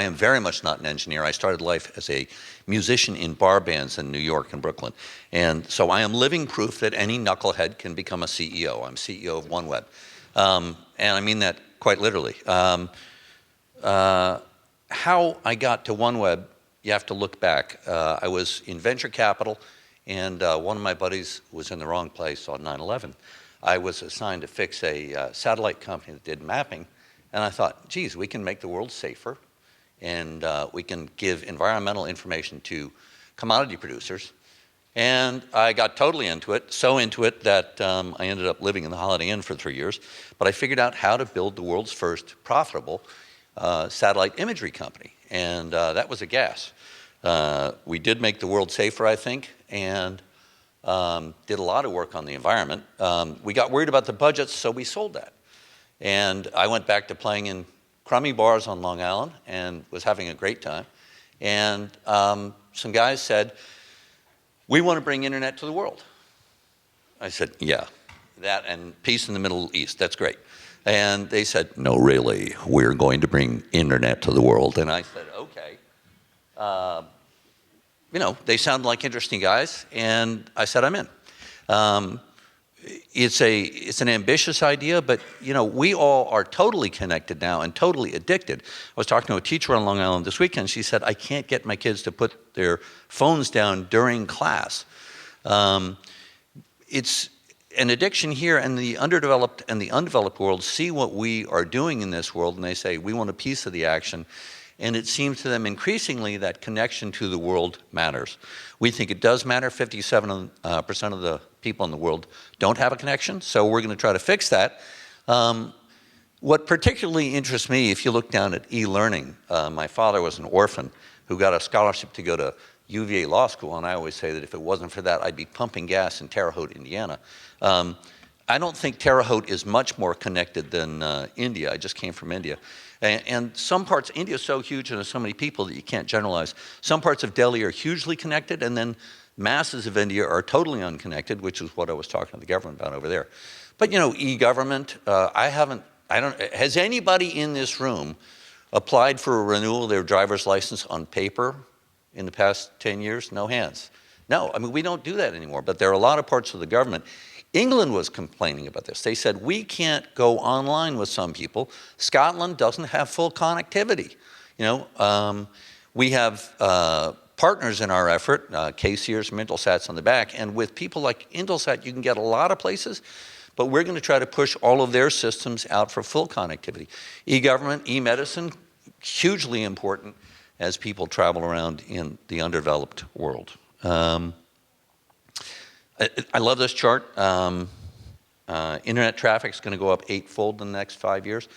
am very much not an engineer. I started life as a musician in bar bands in New York and Brooklyn. And so I am living proof that any knucklehead can become a CEO. I'm CEO of OneWeb. And I mean that quite literally. How I got to OneWeb, you have to look back. I was in venture capital, and one of my buddies was in the wrong place on 9/11. I was assigned to fix a satellite company that did mapping, and I thought, geez, we can make the world safer, and we can give environmental information to commodity producers. And I got totally into it, so into it that I ended up living in the Holiday Inn for 3 years, but I figured out how to build the world's first profitable satellite imagery company, and that was a gas. We did make the world safer, I think, and did a lot of work on the environment. We got worried about the budgets, so we sold that. And I went back to playing in crummy bars on Long Island and was having a great time. And some guys said, we want to bring internet to the world. I said, yeah, that and peace in the Middle East, that's great. And they said, no, really, we're going to bring internet to the world. And I said, okay. You know, they sound like interesting guys, and I said, I'm in. It's an ambitious idea, but you know, we all are totally connected now and totally addicted. I was talking to a teacher on Long Island this weekend. She said, I can't get my kids to put their phones down during class. It's an addiction here, and the underdeveloped and the undeveloped world see what we are doing in this world, and they say, we want a piece of the action. And it seems to them increasingly that connection to the world matters. We think it does matter. 57% of the people in the world don't have a connection, so we're going to try to fix that. What particularly interests me, if you look down at e-learning, my father was an orphan who got a scholarship to go to UVA Law School, and I always say that if it wasn't for that, I'd be pumping gas in Terre Haute, Indiana. I don't think Terre Haute is much more connected than India. I just came from India. And some parts, India is so huge and there's so many people that you can't generalize. Some parts of Delhi are hugely connected, and then masses of India are totally unconnected, which is what I was talking to the government about over there. But you know, e-government, has anybody in this room applied for a renewal of their driver's license on paper in the past 10 years? No hands. No, I mean, we don't do that anymore, but there are a lot of parts of the government. England was complaining about this. They said, we can't go online with some people. Scotland doesn't have full connectivity. You know, we have partners in our effort, KCers from Intelsat's on the back, and with people like Intelsat, you can get a lot of places, but we're going to try to push all of their systems out for full connectivity. E-government, e-medicine, hugely important as people travel around in the underdeveloped world. I love this chart. Internet traffic is going to go up 8-fold in the next 5 years.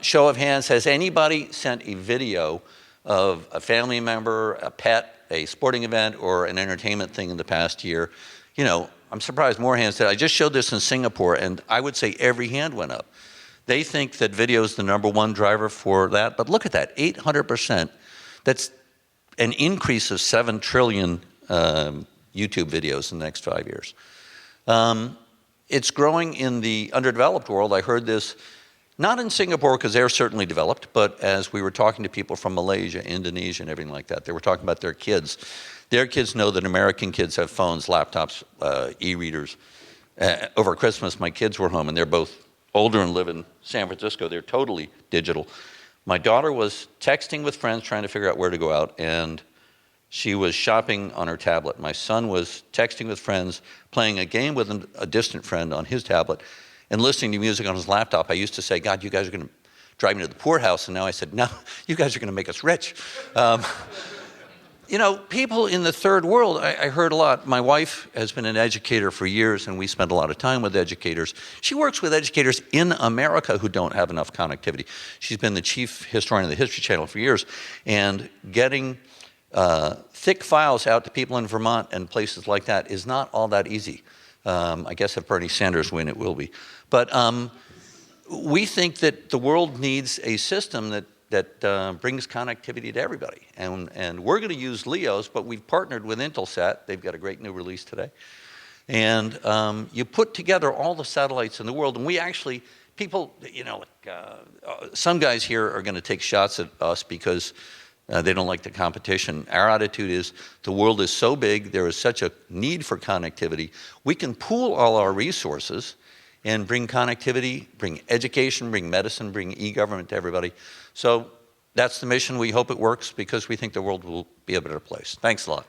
Show of hands, has anybody sent a video of a family member, a pet, a sporting event, or an entertainment thing in the past year? You know, I'm surprised more hands did. I just showed this in Singapore, and I would say every hand went up. They think that video is the #1 driver for that, but look at that, 800%. That's an increase of 7 trillion YouTube videos in the next 5 years. It's growing in the underdeveloped world. I heard this, not in Singapore because they're certainly developed, but as we were talking to people from Malaysia, Indonesia, and everything like that, they were talking about their kids. Their kids know that American kids have phones, laptops, e-readers. Over Christmas, my kids were home, and they're both older and live in San Francisco. They're totally digital. My daughter was texting with friends, trying to figure out where to go out, and she was shopping on her tablet. My son was texting with friends, playing a game with a distant friend on his tablet, and listening to music on his laptop. I used to say, God, you guys are going to drive me to the poorhouse, and now I said, no, you guys are going to make us rich. You know, people in the third world, I heard a lot. My wife has been an educator for years, and we spend a lot of time with educators. She works with educators in America who don't have enough connectivity. She's been the chief historian of the History Channel for years, and getting thick files out to people in Vermont and places like that is not all that easy. I guess if Bernie Sanders wins, it will be. But we think that the world needs a system that brings connectivity to everybody. And we're going to use LEOs, but we've partnered with Intelsat. They've got a great new release today. And you put together all the satellites in the world, and we actually people, you know, some guys here are going to take shots at us because they don't like the competition. Our attitude is the world is so big, there is such a need for connectivity. We can pool all our resources and bring connectivity, bring education, bring medicine, bring e-government to everybody. So that's the mission. We hope it works because we think the world will be a better place. Thanks a lot.